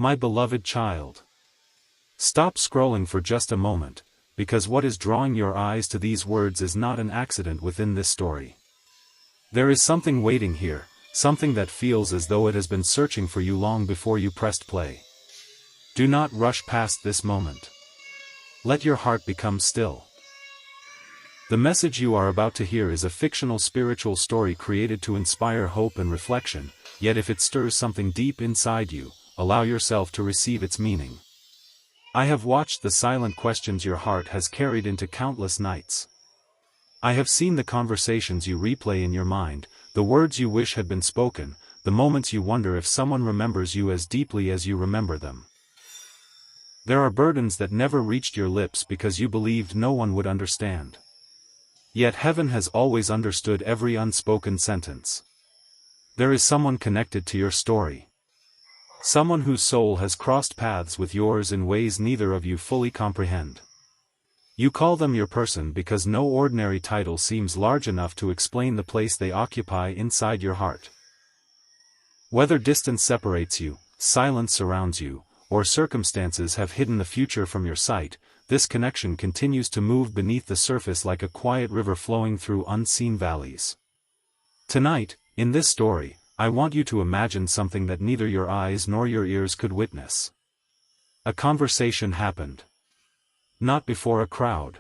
My beloved child. Stop scrolling for just a moment, because what is drawing your eyes to these words is not an accident within this story. There is something waiting here, something that feels as though it has been searching for you long before you pressed play. Do not rush past this moment. Let your heart become still. The message you are about to hear is a fictional spiritual story created to inspire hope and reflection, yet if it stirs something deep inside you, allow yourself to receive its meaning. I have watched the silent questions your heart has carried into countless nights. I have seen the conversations you replay in your mind, the words you wish had been spoken, the moments you wonder if someone remembers you as deeply as you remember them. There are burdens that never reached your lips because you believed no one would understand. Yet heaven has always understood every unspoken sentence. There is someone connected to your story. Someone whose soul has crossed paths with yours in ways neither of you fully comprehend. You call them your person because no ordinary title seems large enough to explain the place they occupy inside your heart. Whether distance separates you, silence surrounds you, or circumstances have hidden the future from your sight, this connection continues to move beneath the surface like a quiet river flowing through unseen valleys. Tonight, in this story, I want you to imagine something that neither your eyes nor your ears could witness. A conversation happened. Not before a crowd.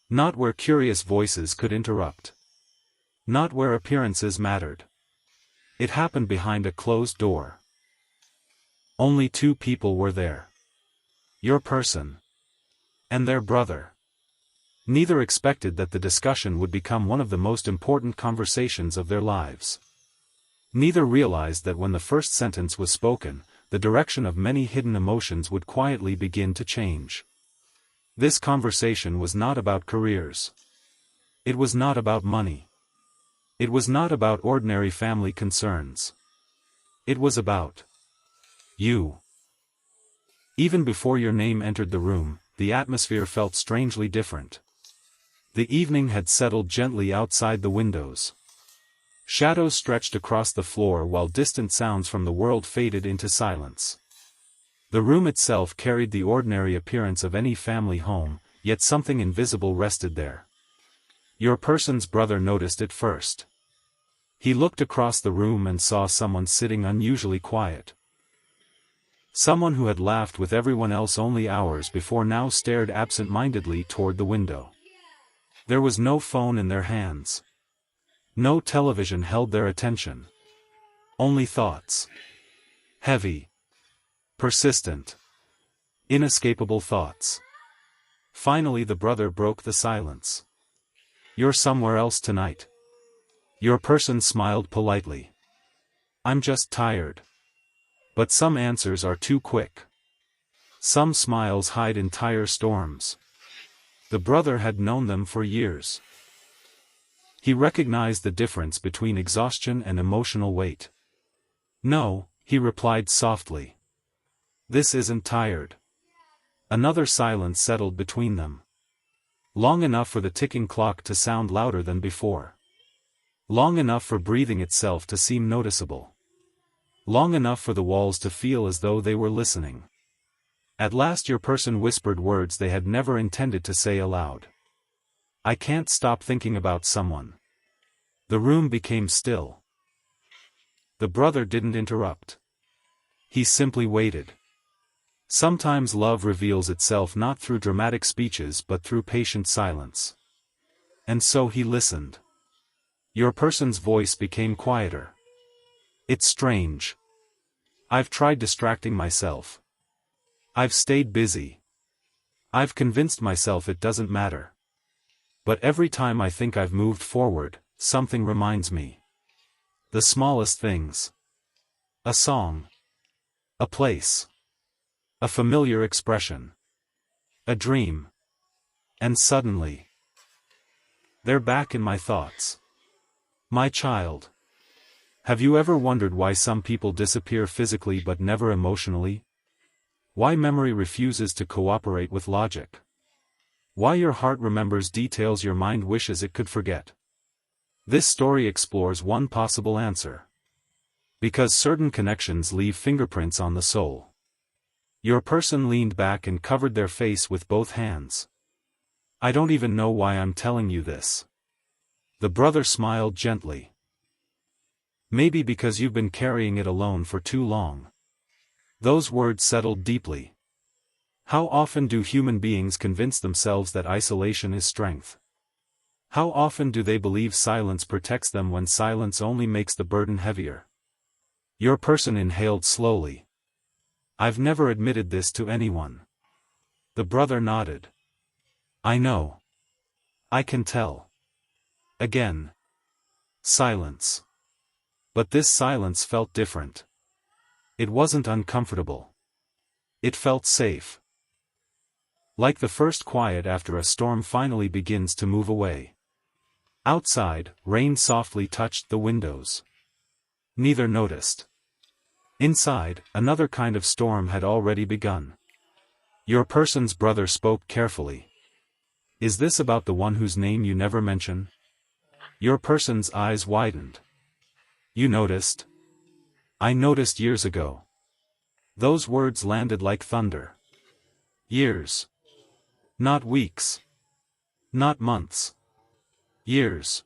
Not where curious voices could interrupt. Not where appearances mattered. It happened behind a closed door. Only two people were there. Your person. And their brother. Neither expected that the discussion would become one of the most important conversations of their lives. Neither realized that when the first sentence was spoken, the direction of many hidden emotions would quietly begin to change. This conversation was not about careers. It was not about money. It was not about ordinary family concerns. It was about you. Even before your name entered the room, the atmosphere felt strangely different. The evening had settled gently outside the windows. Shadows stretched across the floor while distant sounds from the world faded into silence. The room itself carried the ordinary appearance of any family home, yet something invisible rested there. Your person's brother noticed it first. He looked across the room and saw someone sitting unusually quiet. Someone who had laughed with everyone else only hours before now stared absent-mindedly toward the window. There was no phone in their hands. No television held their attention. Only thoughts. Heavy. Persistent. Inescapable thoughts. Finally the brother broke the silence. You're somewhere else tonight. Your person smiled politely. I'm just tired. But some answers are too quick. Some smiles hide entire storms. The brother had known them for years. He recognized the difference between exhaustion and emotional weight. No, he replied softly. This isn't tired. Another silence settled between them. Long enough for the ticking clock to sound louder than before. Long enough for breathing itself to seem noticeable. Long enough for the walls to feel as though they were listening. At last your person whispered words they had never intended to say aloud. I can't stop thinking about someone. The room became still. The brother didn't interrupt. He simply waited. Sometimes love reveals itself not through dramatic speeches but through patient silence. And so he listened. Your person's voice became quieter. It's strange. I've tried distracting myself. I've stayed busy. I've convinced myself it doesn't matter. But every time I think I've moved forward, something reminds me. The smallest things. A song. A place. A familiar expression. A dream. And suddenly, they're back in my thoughts. My child. Have you ever wondered why some people disappear physically but never emotionally? Why memory refuses to cooperate with logic? Why your heart remembers details your mind wishes it could forget? This story explores one possible answer. Because certain connections leave fingerprints on the soul. Your person leaned back and covered their face with both hands. I don't even know why I'm telling you this. The brother smiled gently. Maybe because you've been carrying it alone for too long. Those words settled deeply. How often do human beings convince themselves that isolation is strength? How often do they believe silence protects them when silence only makes the burden heavier? Your person inhaled slowly. I've never admitted this to anyone. The brother nodded. I know. I can tell. Again. Silence. But this silence felt different. It wasn't uncomfortable. It felt safe. Like the first quiet after a storm finally begins to move away. Outside, rain softly touched the windows. Neither noticed. Inside, another kind of storm had already begun. Your person's brother spoke carefully. Is this about the one whose name you never mention? Your person's eyes widened. You noticed? I noticed years ago. Those words landed like thunder. Years. Not weeks. Not months. Years.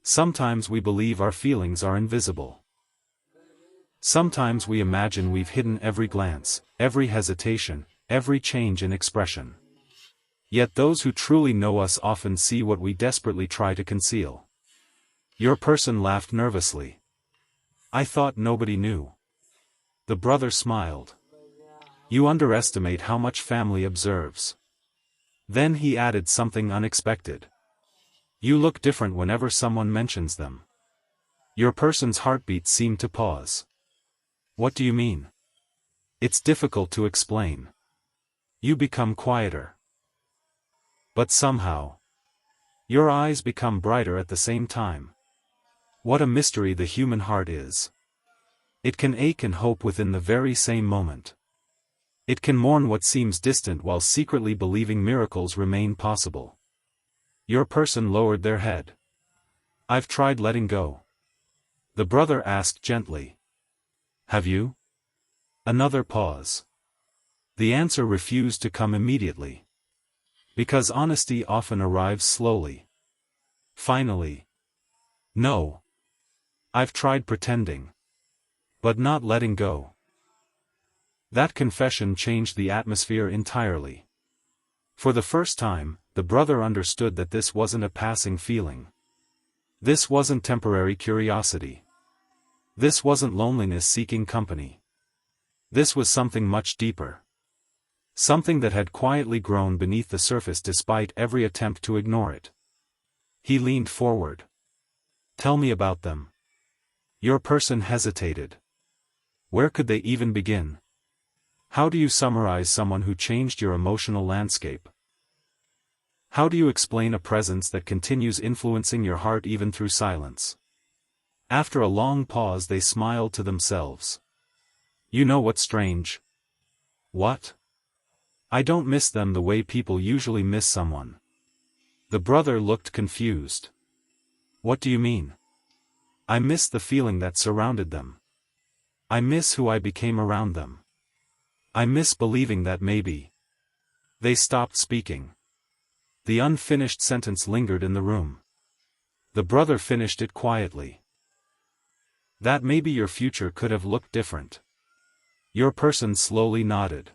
Sometimes we believe our feelings are invisible. Sometimes we imagine we've hidden every glance, every hesitation, every change in expression. Yet those who truly know us often see what we desperately try to conceal. Your person laughed nervously. I thought nobody knew. The brother smiled. You underestimate how much family observes. Then he added something unexpected. You look different whenever someone mentions them. Your person's heartbeat seemed to pause. What do you mean? It's difficult to explain. You become quieter. But somehow, your eyes become brighter at the same time. What a mystery the human heart is. It can ache and hope within the very same moment. It can mourn what seems distant while secretly believing miracles remain possible. Your person lowered their head. I've tried letting go. The brother asked gently. Have you? Another pause. The answer refused to come immediately. Because honesty often arrives slowly. Finally. No. I've tried pretending. But not letting go. That confession changed the atmosphere entirely. For the first time, the brother understood that this wasn't a passing feeling. This wasn't temporary curiosity. This wasn't loneliness seeking company. This was something much deeper. Something that had quietly grown beneath the surface despite every attempt to ignore it. He leaned forward. Tell me about them. Your person hesitated. Where could they even begin? How do you summarize someone who changed your emotional landscape? How do you explain a presence that continues influencing your heart even through silence? After a long pause they smiled to themselves. You know what's strange? What? I don't miss them the way people usually miss someone. The brother looked confused. What do you mean? I miss the feeling that surrounded them. I miss who I became around them. I miss believing that maybe. They stopped speaking. The unfinished sentence lingered in the room. The brother finished it quietly. That maybe your future could have looked different. Your person slowly nodded.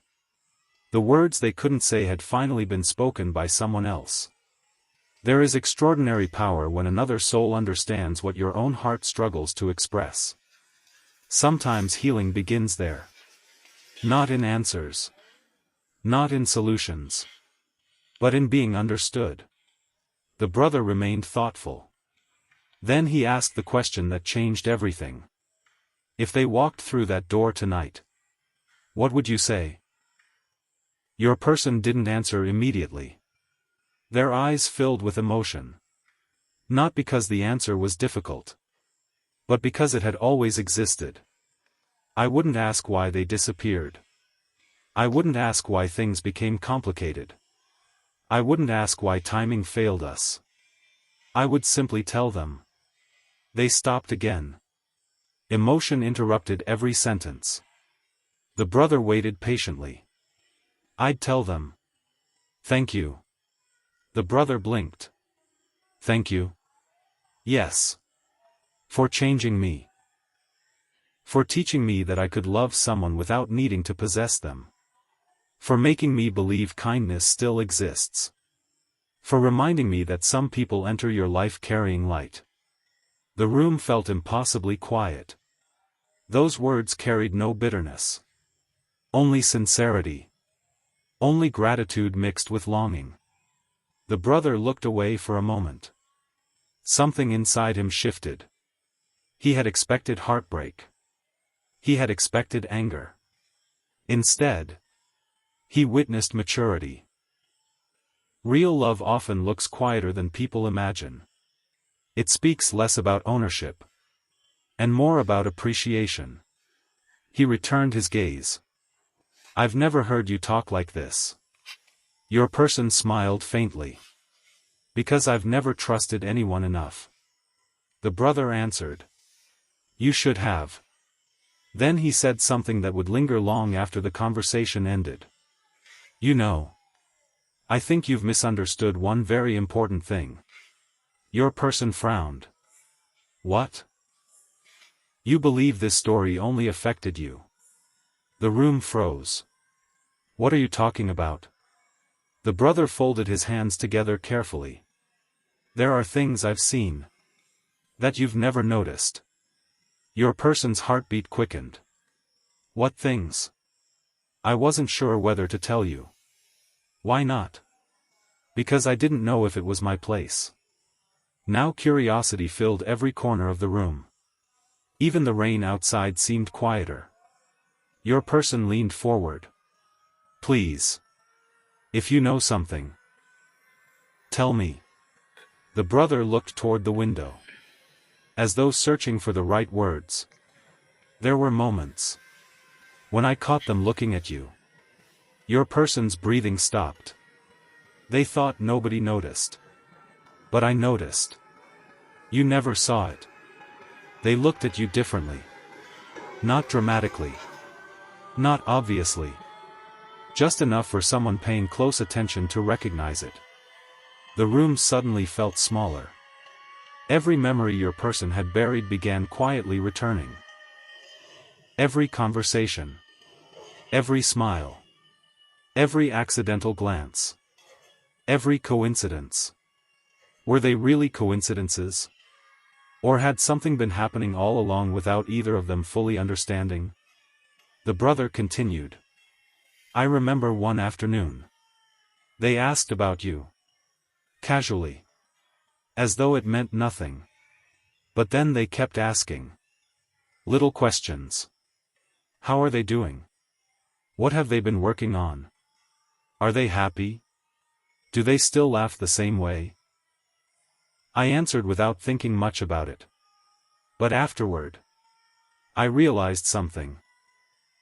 The words they couldn't say had finally been spoken by someone else. There is extraordinary power when another soul understands what your own heart struggles to express. Sometimes healing begins there. Not in answers. Not in solutions. But in being understood. The brother remained thoughtful. Then he asked the question that changed everything. If they walked through that door tonight, what would you say? Your person didn't answer immediately. Their eyes filled with emotion. Not because the answer was difficult. But because it had always existed. I wouldn't ask why they disappeared. I wouldn't ask why things became complicated. I wouldn't ask why timing failed us. I would simply tell them. They stopped again. Emotion interrupted every sentence. The brother waited patiently. I'd tell them. Thank you. The brother blinked. Thank you? Yes. For changing me. For teaching me that I could love someone without needing to possess them. For making me believe kindness still exists. For reminding me that some people enter your life carrying light. The room felt impossibly quiet. Those words carried no bitterness. Only sincerity. Only gratitude mixed with longing. The brother looked away for a moment. Something inside him shifted. He had expected heartbreak. He had expected anger. Instead, he witnessed maturity. Real love often looks quieter than people imagine. It speaks less about ownership, and more about appreciation. He returned his gaze. I've never heard you talk like this. Your person smiled faintly. Because I've never trusted anyone enough. The brother answered. You should have. Then he said something that would linger long after the conversation ended. You know. I think you've misunderstood one very important thing. Your person frowned. What? You believe this story only affected you. The room froze. What are you talking about? The brother folded his hands together carefully. There are things I've seen. That you've never noticed. Your person's heartbeat quickened. What things? I wasn't sure whether to tell you. Why not? Because I didn't know if it was my place. Now curiosity filled every corner of the room. Even the rain outside seemed quieter. Your person leaned forward. Please. If you know something. Tell me. The brother looked toward the window. As though searching for the right words. There were moments. When I caught them looking at you. Your person's breathing stopped. They thought nobody noticed. But I noticed. You never saw it. They looked at you differently. Not dramatically. Not obviously. Just enough for someone paying close attention to recognize it. The room suddenly felt smaller. Every memory your person had buried began quietly returning. Every conversation. Every smile. Every accidental glance. Every coincidence. Were they really coincidences? Or had something been happening all along without either of them fully understanding? The brother continued. I remember one afternoon. They asked about you. Casually. As though it meant nothing. But then they kept asking. Little questions. How are they doing? What have they been working on? Are they happy? Do they still laugh the same way? I answered without thinking much about it. But afterward, I realized something.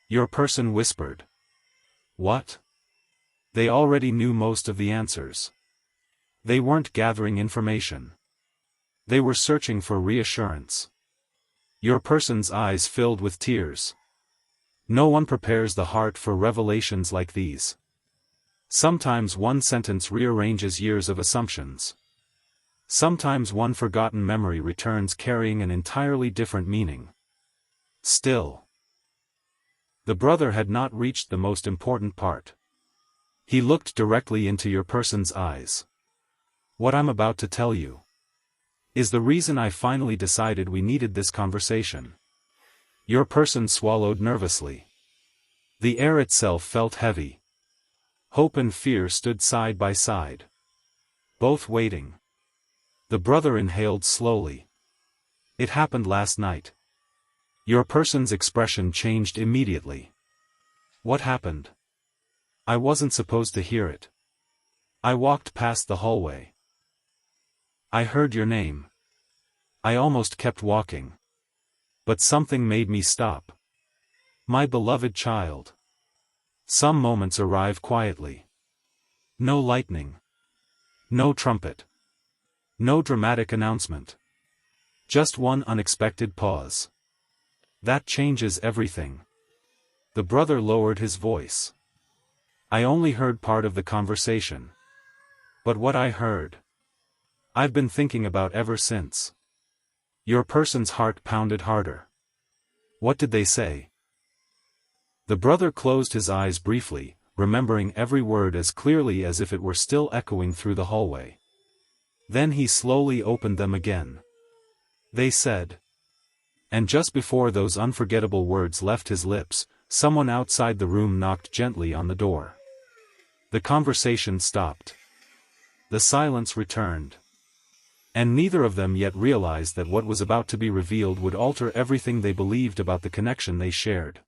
Your person whispered. What? They already knew most of the answers. They weren't gathering information. They were searching for reassurance. Your person's eyes filled with tears. No one prepares the heart for revelations like these. Sometimes one sentence rearranges years of assumptions. Sometimes one forgotten memory returns carrying an entirely different meaning. Still. The brother had not reached the most important part. He looked directly into your person's eyes. What I'm about to tell you is the reason I finally decided we needed this conversation. Your person swallowed nervously. The air itself felt heavy. Hope and fear stood side by side. Both waiting. The brother inhaled slowly. It happened last night. Your person's expression changed immediately. What happened? I wasn't supposed to hear it. I walked past the hallway. I heard your name. I almost kept walking. But something made me stop. My beloved child. Some moments arrive quietly. No lightning. No trumpet. No dramatic announcement. Just one unexpected pause. That changes everything. The brother lowered his voice. I only heard part of the conversation. But what I heard, I've been thinking about ever since. Your person's heart pounded harder. What did they say? The brother closed his eyes briefly, remembering every word as clearly as if it were still echoing through the hallway. Then he slowly opened them again. They said. And just before those unforgettable words left his lips, someone outside the room knocked gently on the door. The conversation stopped. The silence returned. And neither of them yet realized that what was about to be revealed would alter everything they believed about the connection they shared.